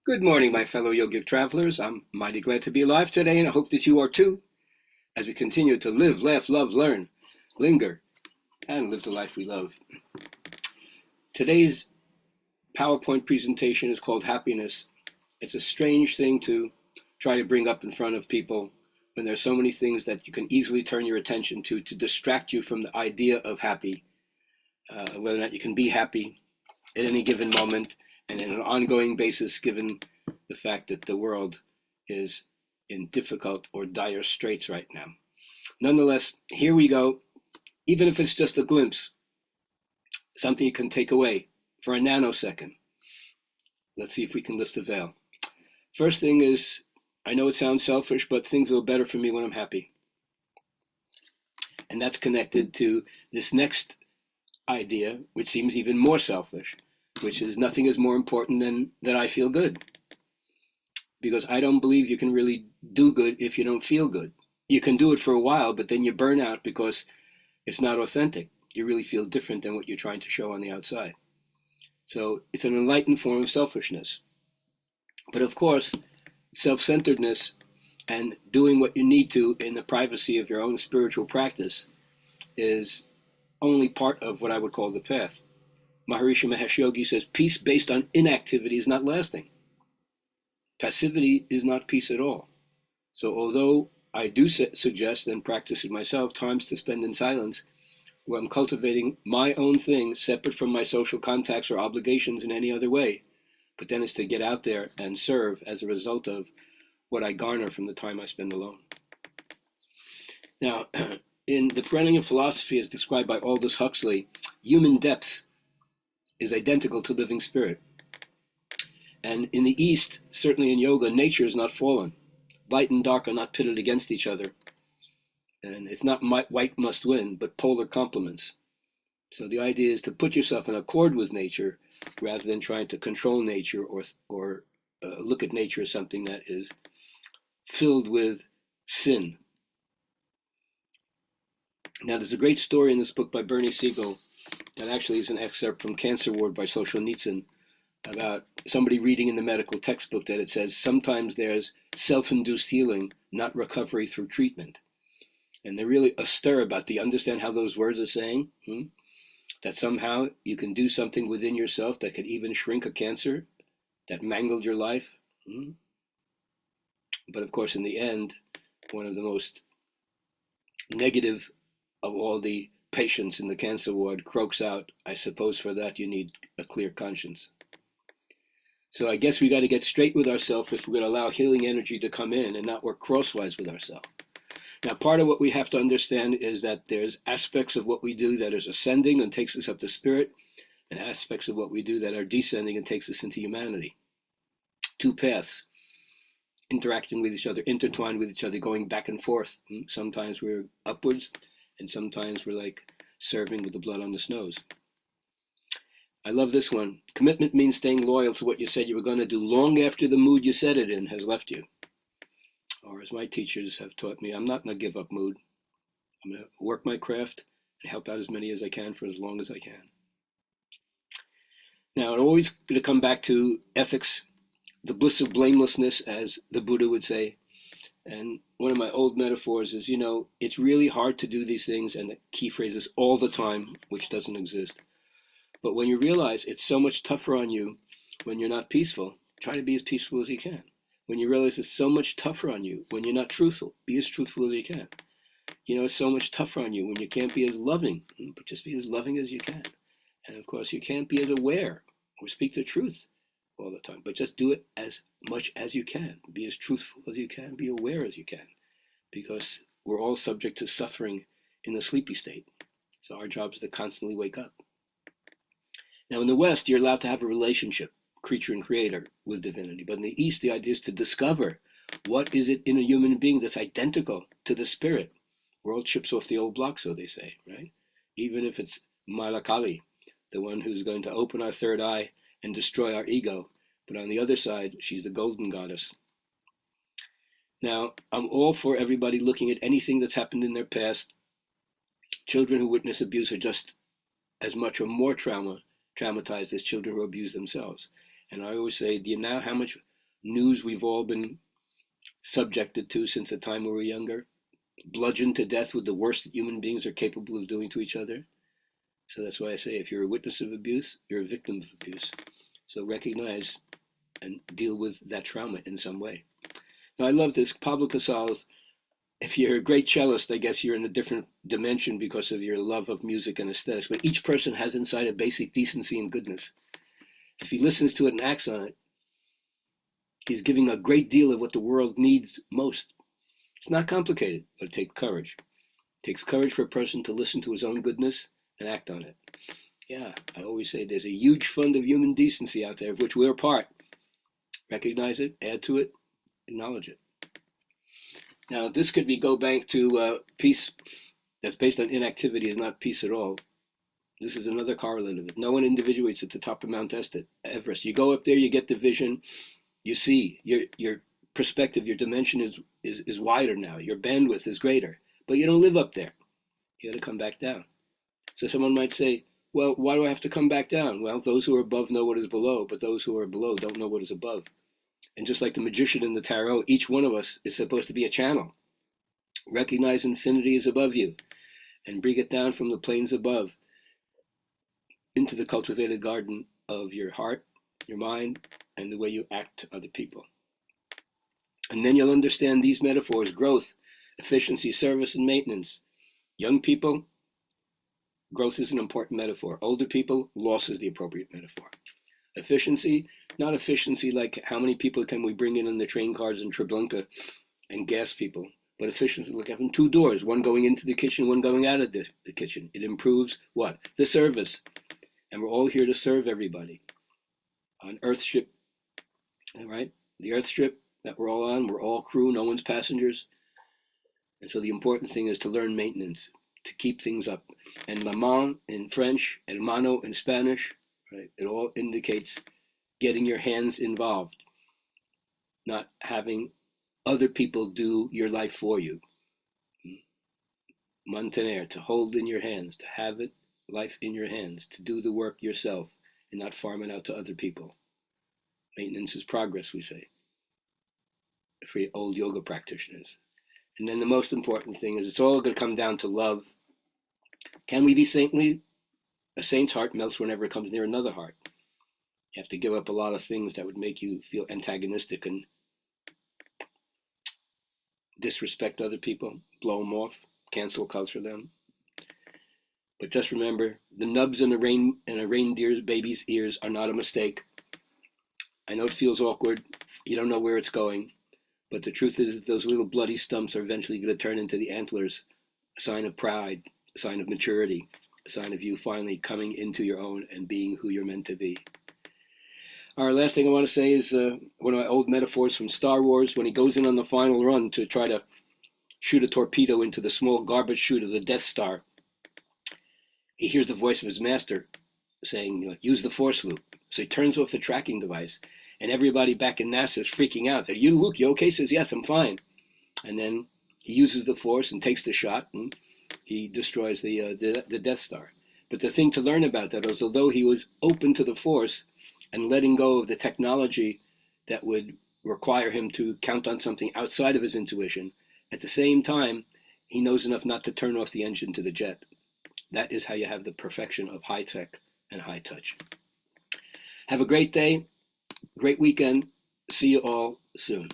Good morning, my fellow yogic travelers. I'm mighty glad to be alive today, and I hope that you are too, as we continue to live, laugh, love, learn, linger, and live the life we love. Today's PowerPoint presentation is called Happiness. It's a strange thing to try to bring up in front of people when there's so many things that you can easily turn your attention to distract you from the idea of happy, whether or not you can be happy at any given moment and in an ongoing basis, given the fact that the world is in difficult or dire straits right now. Nonetheless, here we go. Even if it's just a glimpse, something you can take away for a nanosecond. Let's see if we can lift the veil. First thing is, I know it sounds selfish, but things go better for me when I'm happy. And that's connected to this next idea, which seems even more selfish, which is nothing is more important than that I feel good. Because I don't believe you can really do good if you don't feel good. You can do it for a while, but then you burn out because it's not authentic. You really feel different than what you're trying to show on the outside. So it's an enlightened form of selfishness. But of course, self-centeredness and doing what you need to in the privacy of your own spiritual practice is only part of what I would call the path. Maharishi Mahesh Yogi says, peace based on inactivity is not lasting. Passivity is not peace at all. So although I do suggest and practice it myself, times to spend in silence, where I'm cultivating my own thing separate from my social contacts or obligations in any other way, but then it's to get out there and serve as a result of what I garner from the time I spend alone. Now, in the perennial philosophy as described by Aldous Huxley, human depth is identical to living spirit. And in the East, certainly in yoga, nature is not fallen. Light and dark are not pitted against each other. And it's not white must win, but polar complements. So the idea is to put yourself in accord with nature rather than trying to control nature or look at nature as something that is filled with sin. Now, there's a great story in this book by Bernie Siegel that actually is an excerpt from Cancer Ward by Solzhenitsyn about somebody reading in the medical textbook that it says sometimes there's self-induced healing, not recovery through treatment. And they're really astir about, do you understand how those words are saying? That somehow you can do something within yourself that could even shrink a cancer that mangled your life. But of course, in the end, one of the most negative of all the patients in the cancer ward croaks out, I suppose for that you need a clear conscience. So I guess we got to get straight with ourselves if we're going to allow healing energy to come in and not work crosswise with ourselves. Now, part of what we have to understand is that there's aspects of what we do that is ascending and takes us up to spirit, and aspects of what we do that are descending and takes us into humanity. Two paths, interacting with each other, intertwined with each other, going back and forth. Sometimes we're upwards, and sometimes we're like serving with the blood on the snows. I love this one. Commitment means staying loyal to what you said you were going to do long after the mood you said it in has left you. Or as my teachers have taught me, I'm not in a give-up mood. I'm going to work my craft and help out as many as I can for as long as I can. Now, I'm always going to come back to ethics, the bliss of blamelessness, as the Buddha would say. And one of my old metaphors is, it's really hard to do these things, and the key phrase is all the time, which doesn't exist. But when you realize it's so much tougher on you when you're not peaceful, try to be as peaceful as you can. When you realize it's so much tougher on you when you're not truthful, be as truthful as you can. It's so much tougher on you when you can't be as loving, but just be as loving as you can. And of course, you can't be as aware or speak the truth all the time, but just do it as much as you can. Be as truthful as you can, be aware as you can, because we're all subject to suffering in the sleepy state. So our job is to constantly wake up. Now, in the West, you're allowed to have a relationship, creature and creator, with divinity. But in the East, the idea is to discover what is it in a human being that's identical to the spirit. We're all chips off the old block, so they say, right? Even if it's Malakali, the one who's going to open our third eye and destroy our ego. But on the other side, she's the golden goddess. Now, I'm all for everybody looking at anything that's happened in their past. Children who witness abuse are just as much or more traumatized as children who abuse themselves. And I always say, do you know how much news we've all been subjected to since the time we were younger, bludgeoned to death with the worst that human beings are capable of doing to each other. So that's why I say if you're a witness of abuse, you're a victim of abuse. So recognize and deal with that trauma in some way. Now, I love this. Pablo Casals, if you're a great cellist, I guess you're in a different dimension because of your love of music and aesthetics. But each person has inside a basic decency and goodness. If he listens to it and acts on it, he's giving a great deal of what the world needs most. It's not complicated, but it takes courage. It takes courage for a person to listen to his own goodness and act on it. Yeah, I always say there's a huge fund of human decency out there of which we're part. Recognize it, add to it, acknowledge it. Now, this could be go back to peace that's based on inactivity is not peace at all. This is another correlative. No one individuates at the top of Mount Everest. You go up there, you get the vision, you see your perspective, your dimension is wider now. Your bandwidth is greater, but you don't live up there. You got to come back down. So someone might say, well, why do I have to come back down? Well, those who are above know what is below, but those who are below don't know what is above. And just like the magician in the tarot, each one of us is supposed to be a channel. Recognize infinity is above you and bring it down from the planes above into the cultivated garden of your heart, your mind, and the way you act to other people. And then you'll understand these metaphors: growth, efficiency, service, and maintenance. Young people, growth is an important metaphor. Older people, loss is the appropriate metaphor. Efficiency, not efficiency like how many people can we bring in the train cars in Treblinka and gas people, but efficiency like having two doors, one going into the kitchen, one going out of the kitchen. It improves what? The service. And we're all here to serve everybody. On Earthship, right? The Earthship that we're all on, we're all crew, no one's passengers. And so the important thing is to learn maintenance, to keep things up. And maman in French, hermano in Spanish, right? It all indicates getting your hands involved, not having other people do your life for you. Mantener, to hold in your hands, to have it, life in your hands, to do the work yourself and not farm it out to other people. Maintenance is progress, we say, for old yoga practitioners. And then the most important thing is it's all going to come down to love. Can we be saintly? A saint's heart melts whenever it comes near another heart. You have to give up a lot of things that would make you feel antagonistic and disrespect other people, blow them off, cancel culture them. But just remember, the nubs in a reindeer baby's ears are not a mistake. I know it feels awkward. You don't know where it's going. But the truth is that those little bloody stumps are eventually going to turn into the antlers, a sign of pride, a sign of maturity, a sign of you finally coming into your own and being who you're meant to be. Our last thing I want to say is one of my old metaphors from Star Wars, when he goes in on the final run to try to shoot a torpedo into the small garbage chute of the Death Star. He hears the voice of his master saying, use the force loop. So he turns off the tracking device, and everybody back in NASA is freaking out. You, Luke, you okay? He says, yes, I'm fine. And then he uses the force and takes the shot, and he destroys the Death Star. But the thing to learn about that is, although he was open to the force and letting go of the technology that would require him to count on something outside of his intuition, at the same time, he knows enough not to turn off the engine to the jet. That is how you have the perfection of high tech and high touch. Have a great day, great weekend. See you all soon.